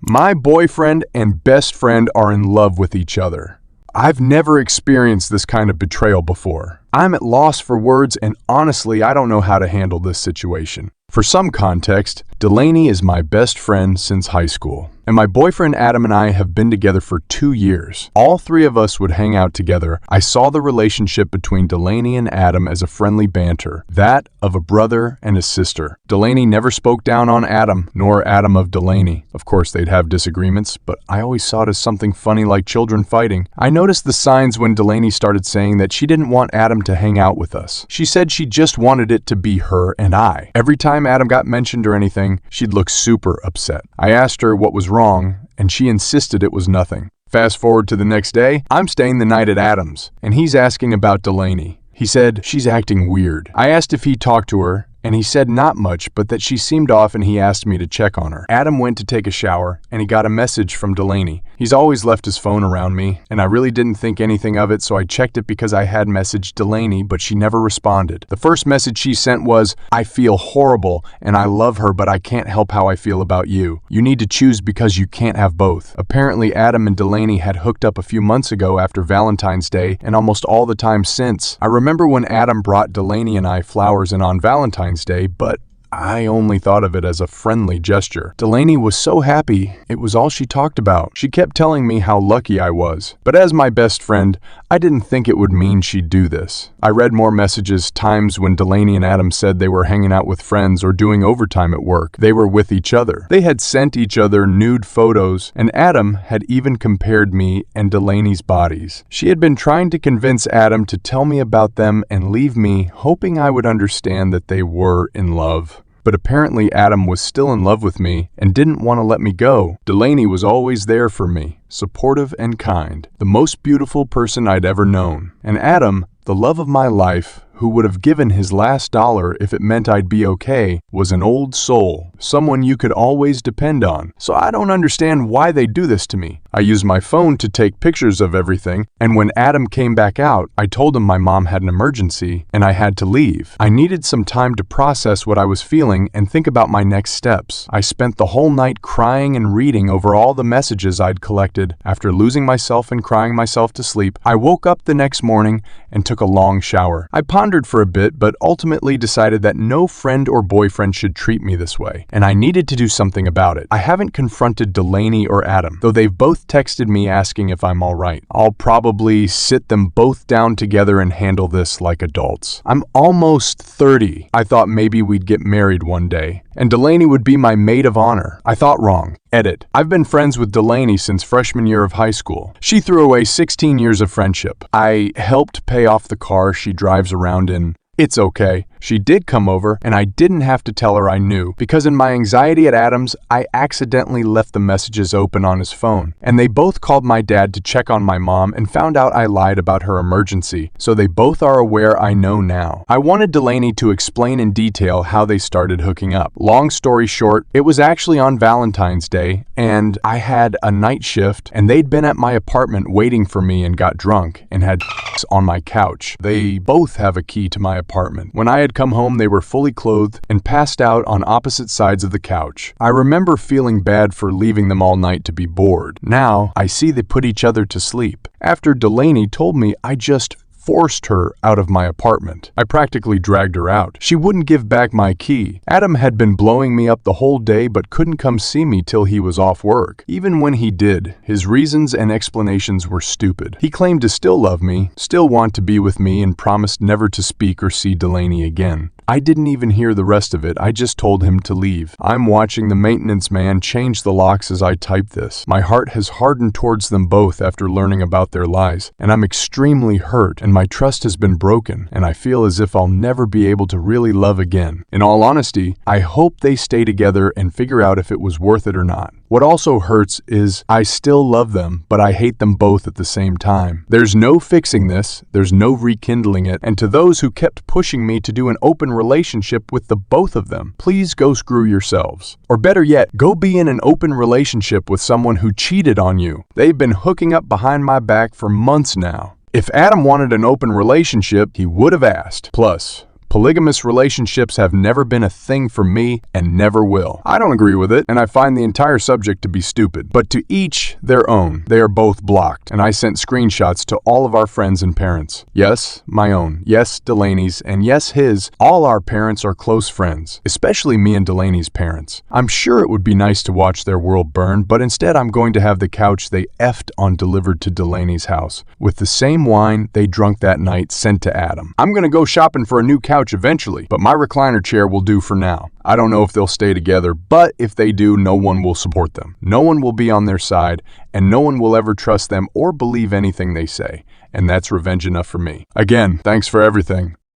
My boyfriend and best friend are in love with each other. I've never experienced this kind of betrayal before. I'm at loss for words, and honestly, I don't know how to handle this situation. For some context, Delaney is my best friend since high school, and my boyfriend Adam and I have been together for 2 years. All three of us would hang out together. I saw the relationship between Delaney and Adam as a friendly banter, that of a brother and a sister. Delaney never spoke down on Adam, nor Adam of Delaney. Of course, they'd have disagreements, but I always saw it as something funny like children fighting. I noticed the signs when Delaney started saying that she didn't want Adam to hang out with us. She said she just wanted it to be her and I. Every time Adam got mentioned or anything, she'd look super upset. I asked her what was wrong, and she insisted it was nothing. Fast forward to the next day, I'm staying the night at Adam's, and he's asking about Delaney. He said she's acting weird. I asked if he talked to her, and he said not much, but that she seemed off and he asked me to check on her. Adam went to take a shower, and he got a message from Delaney. He's always left his phone around me, and I really didn't think anything of it, so I checked it because I had messaged Delaney, but she never responded. The first message she sent was, "I feel horrible, and I love her, but I can't help how I feel about you. You need to choose because you can't have both." Apparently, Adam and Delaney had hooked up a few months ago after Valentine's Day, and almost all the time since. I remember when Adam brought Delaney and I flowers in on Valentine's Day, but I only thought of it as a friendly gesture. Delaney was so happy, it was all she talked about. She kept telling me how lucky I was. But as my best friend, I didn't think it would mean she'd do this. I read more messages, times when Delaney and Adam said they were hanging out with friends or doing overtime at work. They were with each other. They had sent each other nude photos, and Adam had even compared me and Delaney's bodies. She had been trying to convince Adam to tell me about them and leave me, hoping I would understand that they were in love. But apparently Adam was still in love with me and didn't want to let me go. Delaney was always there for me, supportive and kind, the most beautiful person I'd ever known. And Adam, the love of my life, who would have given his last dollar if it meant I'd be okay, was an old soul, someone you could always depend on. So I don't understand why they do this to me. I used my phone to take pictures of everything, and when Adam came back out, I told him my mom had an emergency and I had to leave. I needed some time to process what I was feeling and think about my next steps. I spent the whole night crying and reading over all the messages I'd collected. After losing myself and crying myself to sleep, I woke up the next morning and took a long shower. I pondered for a bit, but ultimately decided that no friend or boyfriend should treat me this way, and I needed to do something about it. I haven't confronted Delaney or Adam, though they've both texted me asking if I'm alright. I'll probably sit them both down together and handle this like adults. I'm almost 30. I thought maybe we'd get married one day, and Delaney would be my maid of honor. I thought wrong. Edit. I've been friends with Delaney since freshman year of high school. She threw away 16 years of friendship. I helped pay off the car she drives around in. It's okay. She did come over, and I didn't have to tell her I knew, because in my anxiety at Adams, I accidentally left the messages open on his phone, and they both called my dad to check on my mom and found out I lied about her emergency, so they both are aware I know now. I wanted Delaney to explain in detail how they started hooking up. Long story short, it was actually on Valentine's Day, and I had a night shift, and they'd been at my apartment waiting for me and got drunk, and had on my couch. They both have a key to my apartment. When I had come home, they were fully clothed and passed out on opposite sides of the couch. I remember feeling bad for leaving them all night to be bored. Now, I see they put each other to sleep. After Delaney told me, I just forced her out of my apartment. I practically dragged her out. She wouldn't give back my key. Adam had been blowing me up the whole day but couldn't come see me till he was off work. Even when he did, his reasons and explanations were stupid. He claimed to still love me, still want to be with me, and promised never to speak or see Delaney again. I didn't even hear the rest of it. I just told him to leave. I'm watching the maintenance man change the locks as I type this. My heart has hardened towards them both after learning about their lies, and I'm extremely hurt, and my trust has been broken, and I feel as if I'll never be able to really love again. In all honesty, I hope they stay together and figure out if it was worth it or not. What also hurts is I still love them, but I hate them both at the same time. There's no fixing this, there's no rekindling it, and to those who kept pushing me to do an open relationship with the both of them, please go screw yourselves. Or better yet, go be in an open relationship with someone who cheated on you. They've been hooking up behind my back for months now. If Adam wanted an open relationship, he would have asked. Plus, Polygamous relationships have never been a thing for me and never will. I don't agree with it, and I find the entire subject to be stupid. But to each their own. They are both blocked, and I sent screenshots to all of our friends and parents. Yes, my own. Yes, Delaney's, and yes, his. All our parents are close friends, especially me and Delaney's parents. I'm sure it would be nice to watch their world burn, but instead I'm going to have the couch they effed on delivered to Delaney's house, with the same wine they drunk that night sent to Adam. I'm going to go shopping for a new couch eventually, but my recliner chair will do for now. I don't know if they'll stay together, but if they do, no one will support them. No one will be on their side, and no one will ever trust them or believe anything they say. And that's revenge enough for me. Again, thanks for everything.